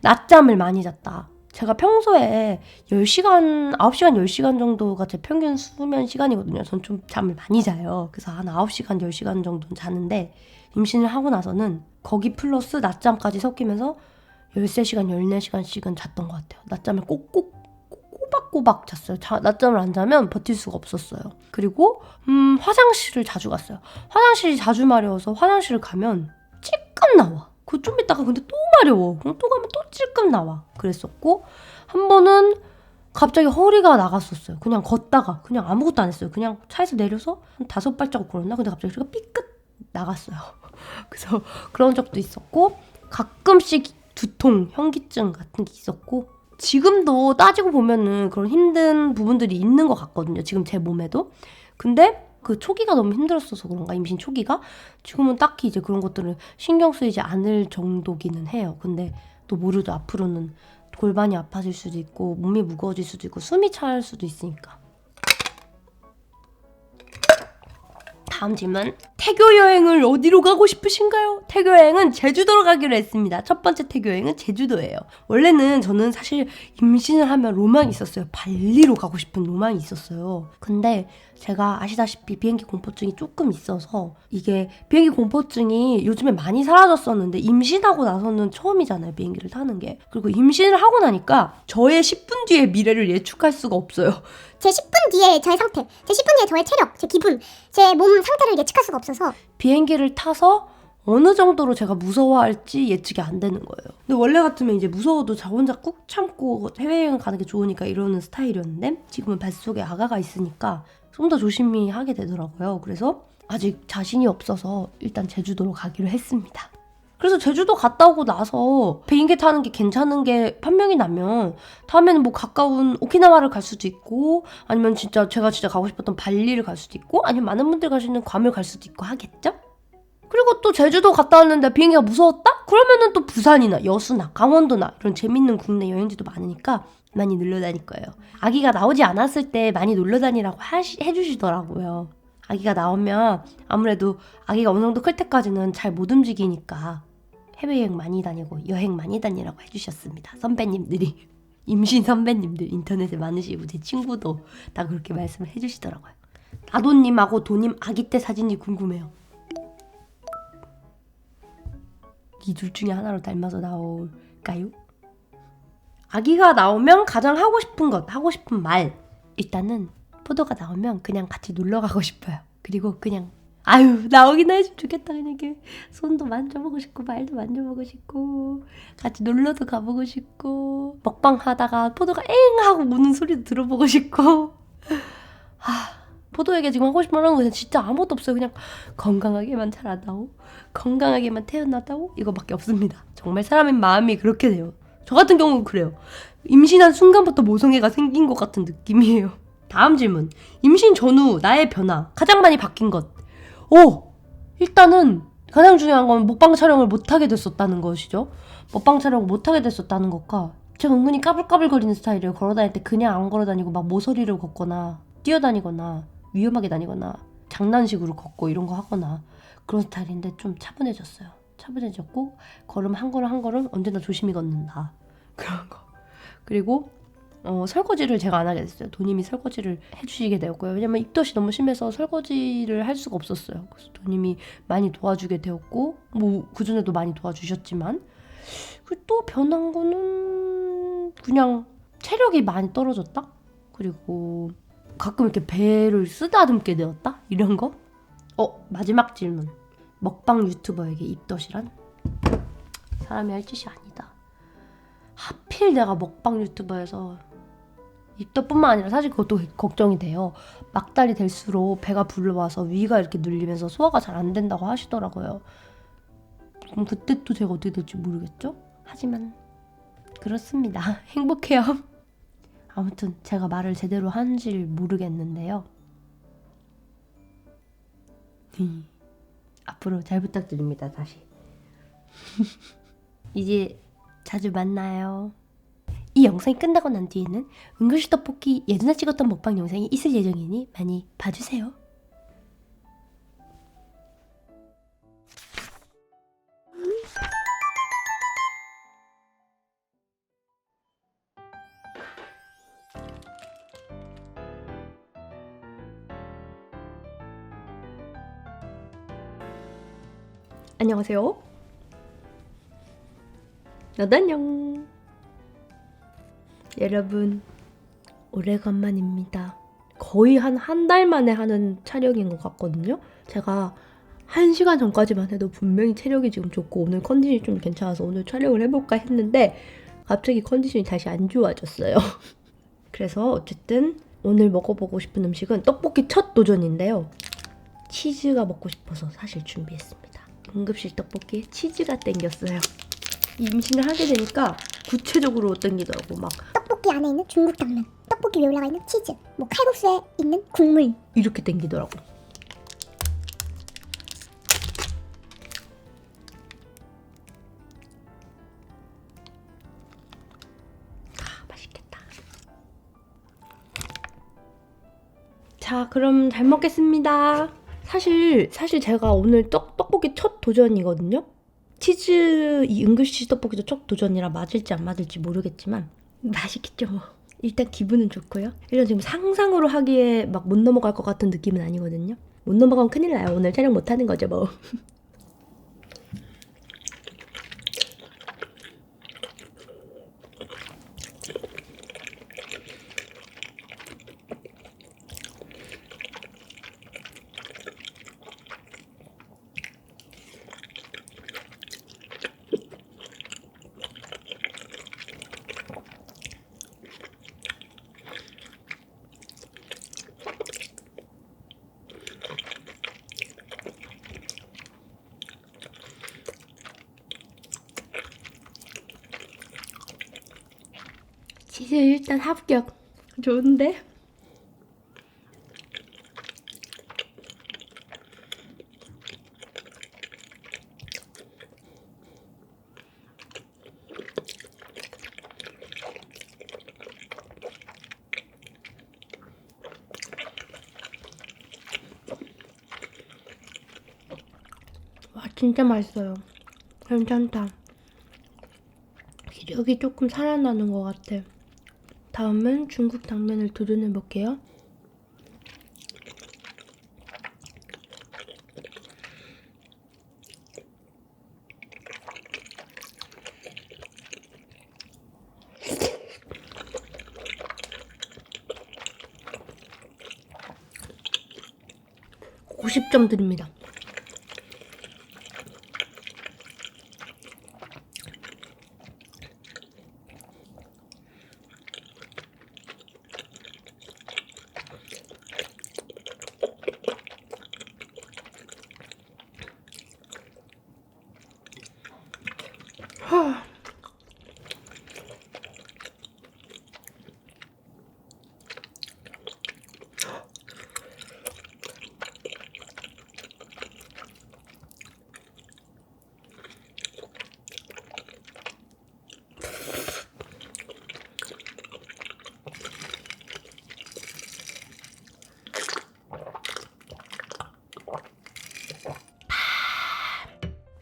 A: 낮잠을 많이 잤다. 제가 평소에 10시간, 9시간, 10시간 정도가 제 평균 수면 시간이거든요. 전 좀 잠을 많이 자요. 그래서 한 9시간, 10시간 정도는 자는데, 임신을 하고 나서는 거기 플러스 낮잠까지 섞이면서 13시간, 14시간씩은 잤던 것 같아요. 낮잠을 꼬박꼬박 잤어요. 낮잠을 안 자면 버틸 수가 없었어요. 그리고 화장실을 자주 갔어요. 화장실이 자주 마려워서 화장실을 가면 찔끔 나와. 그 좀 있다가 근데 또 마려워. 그럼 또 가면 또 찔끔 나와. 그랬었고, 한 번은 갑자기 허리가 나갔었어요. 그냥 걷다가 그냥 아무것도 안 했어요. 그냥 차에서 내려서 한 5발자국 걸었나? 근데 갑자기 허리가 삐끗 나갔어요. 그래서 그런 적도 있었고, 가끔씩 두통, 현기증 같은 게 있었고, 지금도 따지고 보면은 그런 힘든 부분들이 있는 것 같거든요. 지금 제 몸에도. 근데 그 초기가 너무 힘들었어서 그런가, 임신 초기가? 지금은 딱히 이제 그런 것들을 신경 쓰이지 않을 정도기는 해요. 근데 또 모르죠. 앞으로는 골반이 아파질 수도 있고, 몸이 무거워질 수도 있고, 숨이 차올 수도 있으니까. 다음 질문. 태교 여행을 어디로 가고 싶으신가요? 태교 여행은 제주도로 가기로 했습니다. 첫 번째 태교 여행은 제주도예요. 원래는 저는 사실 임신을 하면 로망이 있었어요. 발리로 가고 싶은 로망이 있었어요. 근데 제가 아시다시피 비행기 공포증이 조금 있어서, 이게 비행기 공포증이 요즘에 많이 사라졌었는데 임신하고 나서는 처음이잖아요, 비행기를 타는 게. 그리고 임신을 하고 나니까 저의 10분 뒤의 미래를 예측할 수가 없어요.
B: 제 10분 뒤에 저의 상태, 제 10분 뒤에 저의 체력, 제 기분, 제 몸 상태를 예측할 수가 없어서
A: 비행기를 타서 어느 정도로 제가 무서워할지 예측이 안 되는 거예요. 근데 원래 같으면 이제 무서워도 저 혼자 꾹 참고 해외여행 가는 게 좋으니까 이러는 스타일이었는데, 지금은 뱃속에 아가가 있으니까 좀 더 조심히 하게 되더라고요. 그래서 아직 자신이 없어서 일단 제주도로 가기로 했습니다. 그래서 제주도 갔다 오고 나서 비행기 타는 게 괜찮은 게 판명이 나면 다음에는 뭐 가까운 오키나와를 갈 수도 있고, 아니면 제가 진짜 가고 싶었던 발리를 갈 수도 있고, 아니면 많은 분들이 가시는 괌을 갈 수도 있고 하겠죠? 그리고 또 제주도 갔다 왔는데 비행기가 무서웠다? 그러면은 또 부산이나 여수나 강원도나 이런 재밌는 국내 여행지도 많으니까 많이 놀러 다닐 거예요. 아기가 나오지 않았을 때 많이 놀러 다니라고 해주시더라고요. 아기가 나오면 아무래도 아기가 어느 정도 클 때까지는 잘 못 움직이니까 해외여행 많이 다니고 여행 많이 다니라고 해주셨습니다. 선배님들이. 임신 선배님들 인터넷에 많으시고 제 친구도 다 그렇게 말씀을 해주시더라고요. 나도님하고 도님 아기 때 사진이 궁금해요. 이 둘 중에 하나로 닮아서 나올까요? 아기가 나오면 가장 하고 싶은 것, 하고 싶은 말. 일단은 포도가 나오면 그냥 같이 놀러 가고 싶어요. 그리고 그냥 아유 나오긴 해주면 좋겠다. 그냥 이렇게 손도 만져보고 싶고 말도 만져보고 싶고 같이 놀러도 가보고 싶고 먹방 하다가 포도가 엥 하고 우는 소리도 들어보고 싶고 포도에게 지금 하고 싶은 건 진짜 아무것도 없어요. 그냥 건강하게만 자라다오, 건강하게만 태어나다오 이거밖에 없습니다. 정말 사람의 마음이 그렇게 돼요. 저 같은 경우는 그래요. 임신한 순간부터 모성애가 생긴 것 같은 느낌이에요. 다음 질문. 임신 전후 나의 변화 가장 많이 바뀐 것. 일단은 가장 중요한 건 먹방 촬영을 못하게 됐었다는 것이죠. 먹방 촬영을 못하게 됐었다는 것과 제가 은근히 까불까불거리는 스타일이에요. 걸어다닐 때 그냥 안 걸어다니고 막 모서리를 걷거나 뛰어다니거나 위험하게 다니거나 장난식으로 걷고 이런 거 하거나 그런 스타일인데 좀 차분해졌어요. 차분해졌고 걸음 한 걸음 한 걸음 언제나 조심히 걷는다. 그런 거. 그리고 설거지를 제가 안 하게 됐어요. 도님이 설거지를 해주시게 되었고요. 왜냐면 입덧이 너무 심해서 설거지를 할 수가 없었어요. 그래서 도님이 많이 도와주게 되었고 뭐 그전에도 많이 도와주셨지만 그리고 또 변한 거는 그냥 체력이 많이 떨어졌다? 그리고 가끔 이렇게 배를 쓰다듬게 되었다? 이런 거? 마지막 질문. 먹방 유튜버에게 입덧이란? 사람이 할 짓이 아니다. 하필 내가 먹방 유튜버에서 입덧뿐만 아니라 사실 그것도 걱정이 돼요. 막달이 될수록 배가 불러와서 위가 이렇게 눌리면서 소화가 잘 안 된다고 하시더라고요. 그럼 그때 또 제가 어떻게 될지 모르겠죠? 하지만 그렇습니다. 행복해요. 아무튼 제가 말을 제대로 하는지를 모르겠는데요. 앞으로 잘 부탁드립니다. 다시. 이제 자주 만나요. 이 영상이 끝나고 난 뒤에는 은글씨 떡볶이 예전에 찍었던 먹방 영상이 있을 예정이니 많이 봐주세요. 안녕하세요. 나도 안녕. 여러분 오래간만입니다. 거의 한 달 만에 하는 촬영인 것 같거든요. 제가 1시간 전까지만 해도 분명히 체력이 지금 좋고 오늘 컨디션이 좀 괜찮아서 오늘 촬영을 해볼까 했는데 갑자기 컨디션이 다시 안 좋아졌어요. 그래서 어쨌든 오늘 먹어보고 싶은 음식은 떡볶이 첫 도전인데요. 치즈가 먹고 싶어서 사실 준비했습니다. 응급실 떡볶이에 치즈가 땡겼어요. 임신을 하게 되니까 구체적으로 땡기더라고. 막
B: 떡볶이 안에 있는 중국 당면, 떡볶이 위에 올라가 있는 치즈, 뭐 칼국수에 있는 국물.
A: 이렇게 땡기더라고. 맛있겠다. 자, 그럼 잘 먹겠습니다. 사실 제가 오늘 떡볶이 첫 도전이거든요. 이 은글씨 떡볶이도 첫 도전이라 맞을지 안 맞을지 모르겠지만 맛있겠죠 뭐. 일단 기분은 좋고요. 일단 지금 상상으로 하기에 막 못 넘어갈 것 같은 느낌은 아니거든요. 못 넘어가면 큰일 나요. 오늘 촬영 못 하는 거죠 뭐. 치즈 일단 합격. 좋은데? 와 진짜 맛있어요. 괜찮다. 기력이 조금 살아나는 것 같아. 다음은 중국 당면을 도전해 볼게요. 90점 드립니다.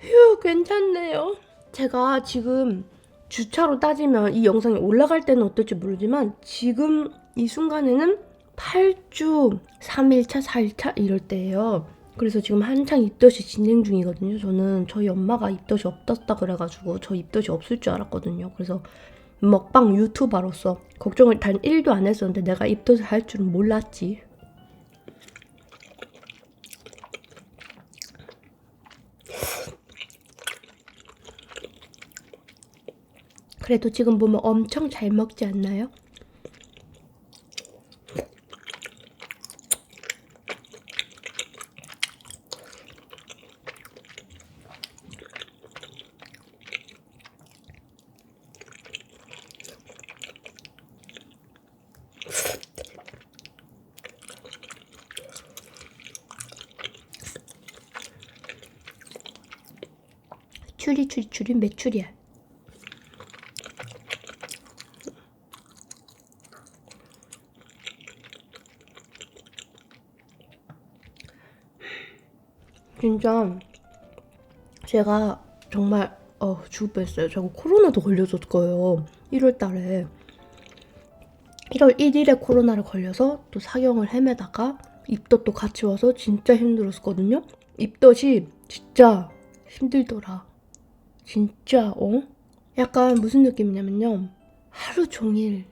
A: 휴, 괜찮네요. 제가 지금 주차로 따지면 이 영상이 올라갈 때는 어떨지 모르지만 지금 이 순간에는 8주 3일차, 4일차 이럴 때예요. 그래서 지금 한창 입덧이 진행 중이거든요. 저는 저희 엄마가 입덧이 없었다 그래가지고 저 입덧이 없을 줄 알았거든요. 그래서 먹방 유튜버로서 걱정을 단 1도 안 했었는데 내가 입덧을 할 줄은 몰랐지. 그래도 지금 보면 엄청 잘 먹지 않나요? 추리 메추리알. 진짜 제가 정말 죽을 뻔했어요. 제가 코로나도 걸렸을 거예요. 1월 달에 1월 1일에 코로나를 걸려서 또 사경을 헤매다가 입덧도 같이 와서 진짜 힘들었거든요. 입덧이 진짜 힘들더라. 진짜 약간 무슨 느낌이냐면요. 하루 종일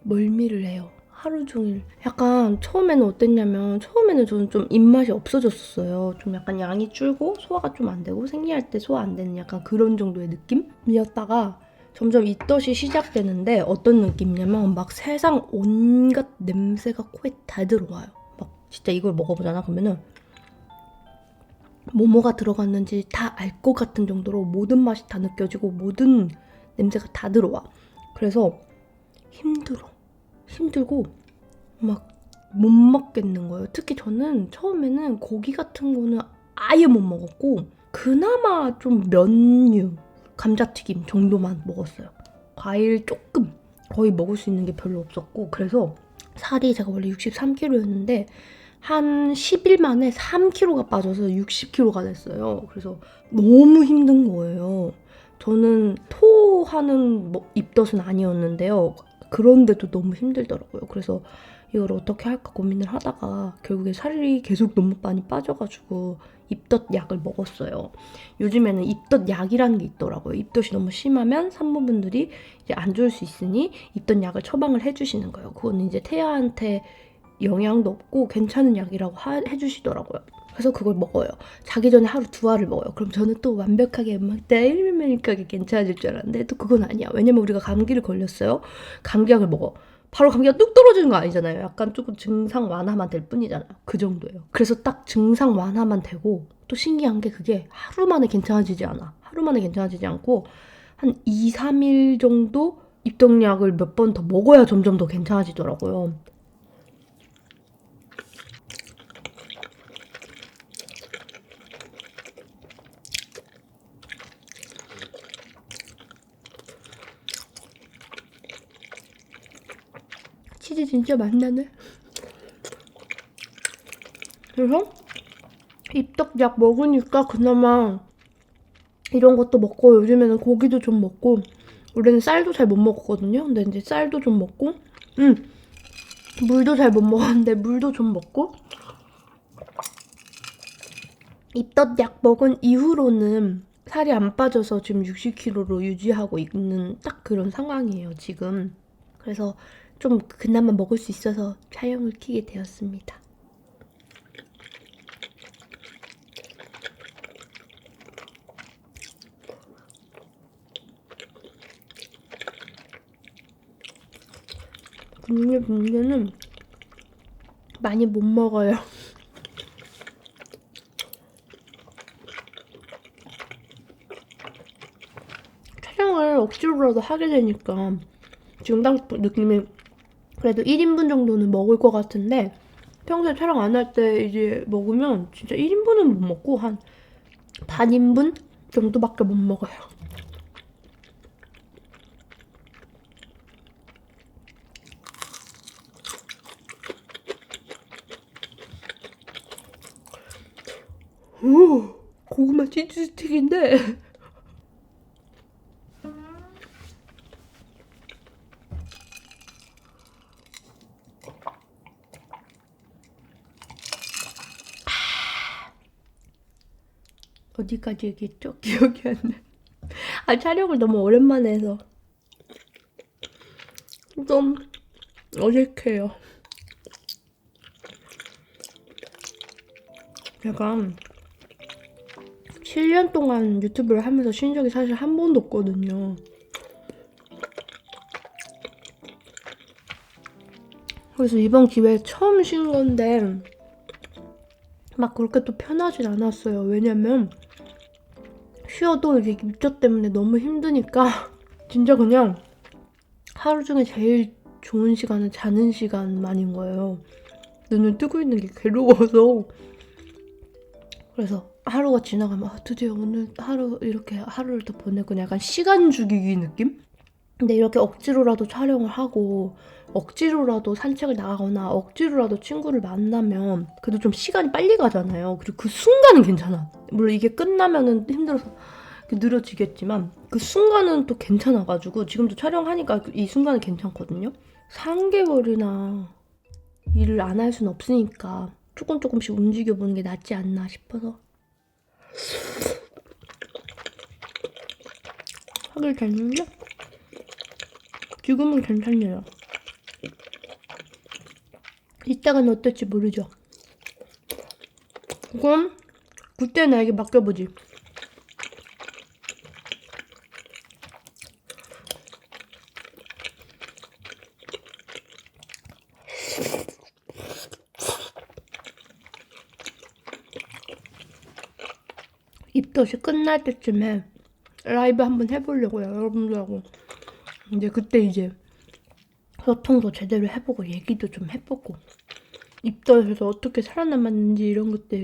A: 멀미를 해요. 하루 종일. 약간 처음에는 어땠냐면 처음에는 저는 좀 입맛이 없어졌었어요. 좀 약간 양이 줄고 소화가 좀 안 되고 생리할 때 소화 안 되는 약간 그런 정도의 느낌이었다가 점점 입덧이 시작되는데 어떤 느낌이냐면 막 세상 온갖 냄새가 코에 다 들어와요. 막 진짜 이걸 먹어보잖아 그러면은 뭐가 들어갔는지 다 알 것 같은 정도로 모든 맛이 다 느껴지고 모든 냄새가 다 들어와. 그래서 힘들고 막 못 먹겠는 거예요. 특히 저는 처음에는 고기 같은 거는 아예 못 먹었고 그나마 좀 면류, 감자튀김 정도만 먹었어요. 과일 조금 거의 먹을 수 있는 게 별로 없었고 그래서 살이 제가 원래 63kg였는데 한 10일 만에 3kg가 빠져서 60kg가 됐어요. 그래서 너무 힘든 거예요. 저는 토하는 입덧은 아니었는데요. 그런데도 너무 힘들더라고요. 그래서 이걸 어떻게 할까 고민을 하다가 결국에 살이 계속 너무 많이 빠져가지고 입덧 약을 먹었어요. 요즘에는 입덧 약이라는 게 있더라고요. 입덧이 너무 심하면 산모분들이 이제 안 좋을 수 있으니 입덧 약을 처방을 해주시는 거예요. 그거는 이제 태아한테 영향도 없고 괜찮은 약이라고 해주시더라고요. 그래서 그걸 먹어요. 자기 전에 하루 2알을 먹어요. 그럼 저는 또 완벽하게 막 매일매일하게 괜찮아질 줄 알았는데 또 그건 아니야. 왜냐면 우리가 감기를 걸렸어요. 감기약을 먹어. 바로 감기가 뚝 떨어지는 거 아니잖아요. 약간 조금 증상 완화만 될 뿐이잖아요. 그 정도예요. 그래서 딱 증상 완화만 되고 또 신기한 게 그게 하루 만에 괜찮아지지 않아. 하루 만에 괜찮아지지 않고 한 2, 3일 정도 입덧약을 몇 번 더 먹어야 점점 더 괜찮아지더라고요. 치즈 진짜 맛나네. 그래서 입덧약 먹으니까 그나마 이런 것도 먹고 요즘에는 고기도 좀 먹고 원래는 쌀도 잘 못 먹었거든요. 근데 이제 쌀도 좀 먹고 물도 잘 못 먹었는데 물도 좀 먹고 입덧약 먹은 이후로는 살이 안 빠져서 지금 60kg로 유지하고 있는 딱 그런 상황이에요, 지금. 그래서 좀 그나마 먹을 수 있어서 촬영을 켜게 되었습니다. 근데 문제는 많이 못 먹어요. 촬영을 억지로라도 하게 되니까 지금 딱 느낌이 그래도 1인분 정도는 먹을 것 같은데 평소에 촬영 안 할 때 이제 먹으면 진짜 1인분은 못 먹고 한 반 인분 정도밖에 못 먹어요. 오, 고구마 치즈 스틱인데 어디까지 얘기했죠? 기억이 안 나. 촬영을 너무 오랜만에 해서 좀 어색해요. 제가 7년 동안 유튜브를 하면서 쉰 적이 사실 한 번도 없거든요. 그래서 이번 기회에 처음 쉰 건데 막 그렇게 또 편하진 않았어요. 왜냐면 쉬어도 이게 입덧 때문에 너무 힘드니까 진짜 그냥 하루 중에 제일 좋은 시간은 자는 시간만인 거예요. 눈을 뜨고 있는 게 괴로워서. 그래서 하루가 지나가면 드디어 오늘 하루 이렇게 하루를 더 보내고 약간 시간 죽이기 느낌? 근데 이렇게 억지로라도 촬영을 하고 억지로라도 산책을 나가거나 억지로라도 친구를 만나면 그래도 좀 시간이 빨리 가잖아요. 그리고 그 순간은 괜찮아. 물론 이게 끝나면은 힘들어서 느려지겠지만 그 순간은 또 괜찮아가지고 지금도 촬영하니까 이 순간은 괜찮거든요. 3개월이나 일을 안 할 수는 없으니까 조금씩 움직여보는 게 낫지 않나 싶어서 하길 됐는데 지금은 괜찮네요. 이따가는 어떨지 모르죠. 그럼 그때 나에게 맡겨보지. 입덧이 끝날 때쯤에 라이브 한번 해보려고요, 여러분들하고. 이제 그때 이제 소통도 제대로 해보고 얘기도 좀 해보고 입덧에서 어떻게 살아남았는지 이런 것도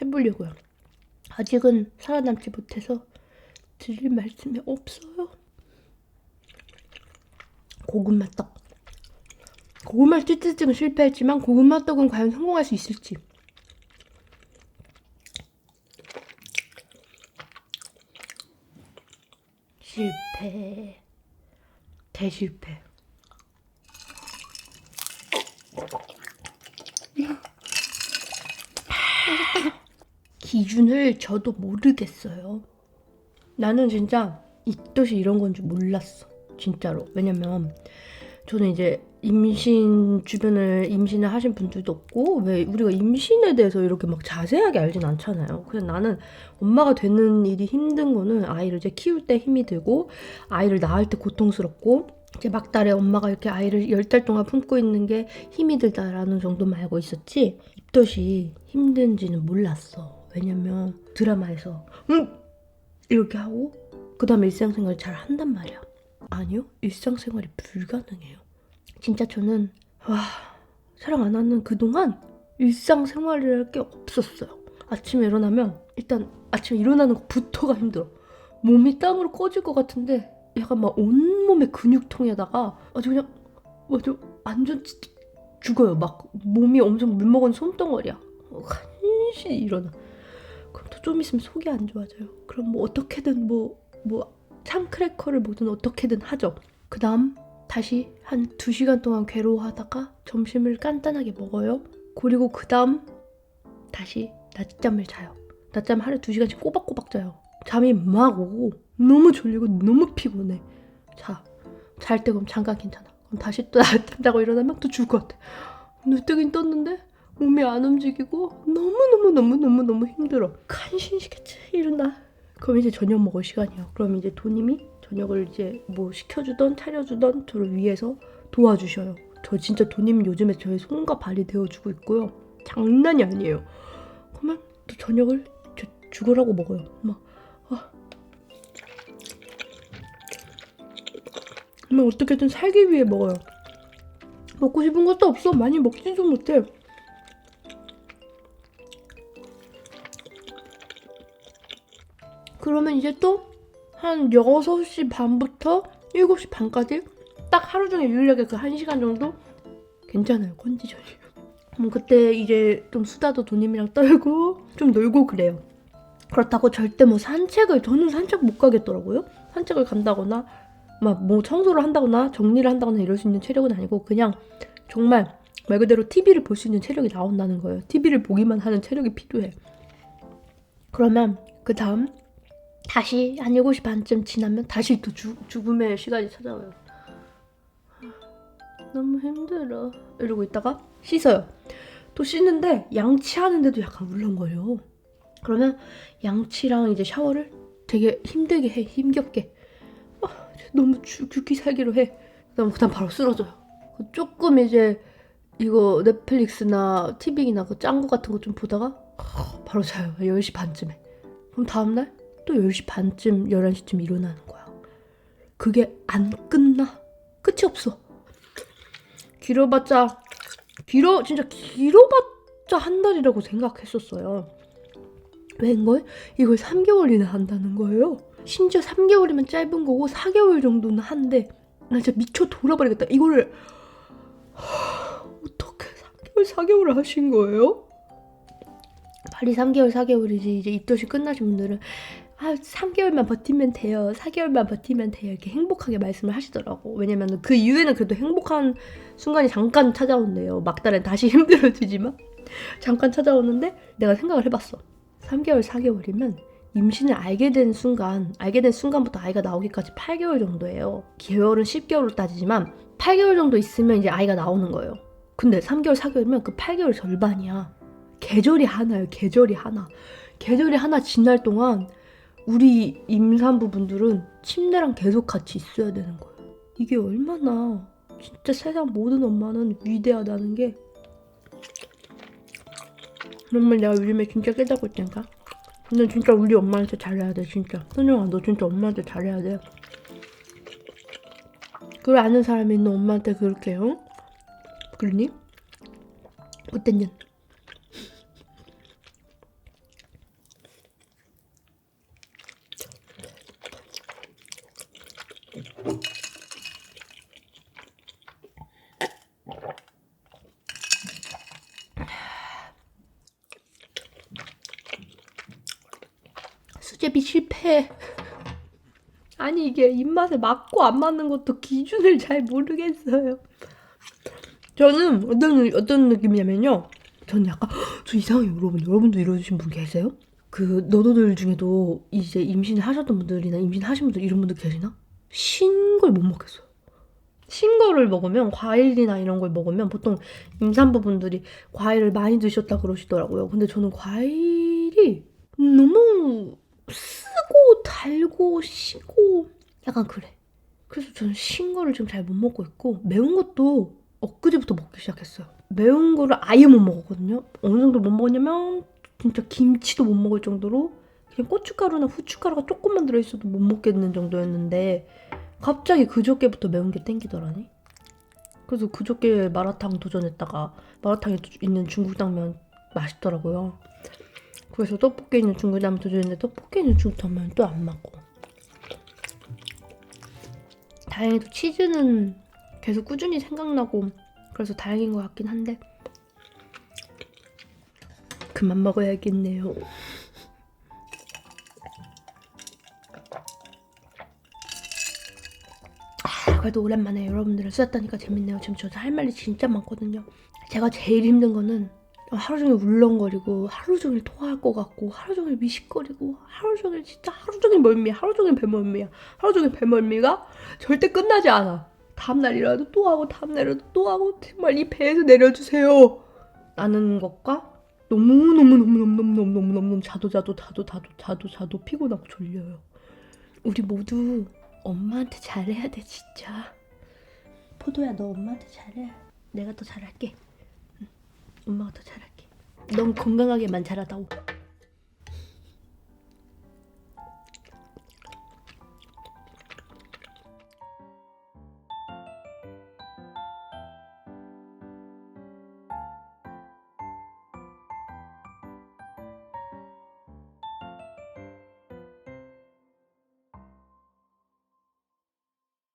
A: 해보려고요. 아직은 살아남지 못해서 드릴 말씀이 없어요. 고구마떡. 고구마 치즈찜은 실패했지만 고구마떡은 과연 성공할 수 있을지. 실패. 대실패. 기준을 저도 모르겠어요. 나는 진짜 입덧이 이런 건 줄 몰랐어. 진짜로. 왜냐면 저는 이제 주변을 임신을 하신 분들도 없고 왜 우리가 임신에 대해서 이렇게 막 자세하게 알진 않잖아요. 그래서 나는 엄마가 되는 일이 힘든 거는 아이를 이제 키울 때 힘이 들고 아이를 낳을 때 고통스럽고 이제 막달에 엄마가 이렇게 아이를 10달 동안 품고 있는 게 힘이 들다라는 정도만 알고 있었지 입덧이 힘든지는 몰랐어. 왜냐면 드라마에서 이렇게 하고 그 다음에 일상생활을 잘 한단 말이야. 아니요, 일상생활이 불가능해요. 진짜 저는 촬영 안 하는 그동안 일상생활이랄 게 없었어요. 아침에 일어나면 일단 아침에 일어나는 것부터가 힘들어. 몸이 땀으로 꺼질 것 같은데 약간 막 온몸의 근육통에다가 아주 그냥 완전 죽어요. 막 몸이 엄청 물먹은 솜덩어리야. 간신히 일어나. 그럼 또 좀 있으면 속이 안 좋아져요. 그럼 뭐 어떻게든 뭐 참크래커를 뭐든 어떻게든 하죠. 그 다음 다시 한 2시간 동안 괴로워하다가 점심을 간단하게 먹어요. 그리고 그 다음 다시 낮잠을 자요. 낮잠 하루에 2시간씩 꼬박꼬박 자요. 잠이 막 오고 너무 졸리고 너무 피곤해. 잘 때 그럼 잠깐 괜찮아. 그럼 다시 또 낮잠 자고 일어나면 또 죽을 것 같아. 눈 뜨긴 떴는데 몸이 안 움직이고 너무 힘들어. 간신히 시켰지 일어나. 그럼 이제 저녁 먹을 시간이에요. 그럼 이제 도님이 저녁을 이제 뭐 시켜주던 차려주던 저를 위해서 도와주셔요. 저 진짜 도님 요즘에 저의 손과 발이 되어주고 있고요. 장난이 아니에요. 그러면 또 저녁을 죽으라고 먹어요. 막 그러면 어떻게든 살기 위해 먹어요. 먹고 싶은 것도 없어. 많이 먹지도 못해. 그러면 이제 또 한 6시 반부터 7시 반까지 딱 하루 종일 유일하게 그 1시간 정도 괜찮아요. 컨디션이. 그때 이제 좀 수다도 도님이랑 떨고 좀 놀고 그래요. 그렇다고 절대 뭐 저는 산책 못 가겠더라고요. 산책을 간다거나 막 뭐 청소를 한다거나 정리를 한다거나 이럴 수 있는 체력은 아니고 그냥 정말 말 그대로 TV를 볼 수 있는 체력이 나온다는 거예요. TV를 보기만 하는 체력이 필요해. 그러면 그 다음 다시 한 7시 반쯤 지나면 다시 또 죽음의 시간이 찾아와요. 너무 힘들어 이러고 있다가 씻어요. 또 씻는데 양치하는데도 약간 울렁거려. 그러면 양치랑 이제 샤워를 되게 힘들게 해. 힘겹게. 너무 죽기 살기로 해. 그다음 바로 쓰러져요. 조금 이제 이거 넷플릭스나 TV나 그 짱구 같은 거 좀 보다가 바로 자요. 10시 반쯤에. 그럼 다음날 또 10시 반쯤 11시쯤 일어나는 거야. 그게 안 끝나. 끝이 없어. 길어봤자 한 달이라고 생각했었어요. 웬걸? 이걸 3개월이나 한다는 거예요. 심지어 3개월이면 짧은 거고 4개월 정도는 한데 나 진짜 미쳐 돌아버리겠다. 이거를 어떻게 4개월을 하신 거예요? 빨리 3개월 4개월이지. 이제 입덧이 끝나신 분들은 3개월만 버티면 돼요. 4개월만 버티면 돼요. 이렇게 행복하게 말씀을 하시더라고. 왜냐면 그 이후에는 그래도 행복한 순간이 잠깐 찾아온대요. 막달엔 다시 힘들어지지만 잠깐 찾아오는데 내가 생각을 해봤어. 3개월 4개월이면 임신을 알게 된 순간부터 아이가 나오기까지 8개월 정도예요. 계열은 10개월로 따지지만 8개월 정도 있으면 이제 아이가 나오는 거예요. 근데 3개월 4개월이면 그 8개월 절반이야. 계절이 하나예요. 계절이 하나 지날 동안 우리 임산부분들은 침대랑 계속 같이 있어야 되는 거예요. 이게 얼마나 진짜 세상 모든 엄마는 위대하다는 게 정말 내가 요즘에 진짜 깨닫고 있다니까. 근데 진짜 우리 엄마한테 잘해야 돼. 진짜 선영아 너 진짜 엄마한테 잘해야 돼. 그걸 아는 사람이 있는 엄마한테 그렇게 그러니? 어땠냐? 수제비 실패. 아니 이게 입맛에 맞고 안 맞는 것도 기준을 잘 모르겠어요. 저는 어떤 느낌이냐면요. 저는 약간 저 이상해요 여러분. 여러분도 이러신 분 계세요? 그 너도들 중에도 이제 임신을 하셨던 분들이나 임신하신 분들 이런 분들 계시나? 신 걸 못 먹겠어요. 신 거를 먹으면 과일이나 이런 걸 먹으면 보통 임산부분들이 과일을 많이 드셨다 그러시더라고요. 근데 저는 과일이 너무 쓰고 달고 시고 약간 그래. 그래서 저는 신 거를 지금 잘 못 먹고 있고 매운 것도 엊그제부터 먹기 시작했어요. 매운 거를 아예 못 먹었거든요. 어느 정도 못 먹었냐면 진짜 김치도 못 먹을 정도로 그냥 고춧가루나 후춧가루가 조금만 들어있어도 못 먹겠는 정도였는데 갑자기 그저께부터 매운 게 땡기더라니. 그래서 그저께 마라탕 도전했다가 마라탕에 있는 중국 당면 맛있더라고요. 그래서 떡볶이에 있는 중국 당면 도전했는데 떡볶이에 있는 중국 당면은 또 안 맞고. 다행히도 치즈는 계속 꾸준히 생각나고 그래서 다행인 것 같긴 한데 그만 먹어야겠네요. 그래도 오랜만에 여러분들을 수다떠니까 재밌네요. 지금 저도 할 말이 진짜 많거든요. 제가 제일 힘든 거는 하루 종일 울렁거리고 하루 종일 토할 것 같고 하루 종일 미식거리고 하루 종일 진짜 하루 종일 멀미야. 하루 종일 배멀미야. 하루 종일 배멀미가 절대 끝나지 않아. 다음날 일어나도 또 하고 다음날 일어나도 또 하고 정말 이 배에서 내려주세요 라는 것과 너무너무 자도 피곤하고 졸려요. 우리 모두 엄마한테 잘해야 돼 진짜. 포도야, 너 엄마한테 잘해. 내가 더 잘할게. 엄마가 더 잘할게. 넌 건강하게만 자라다오.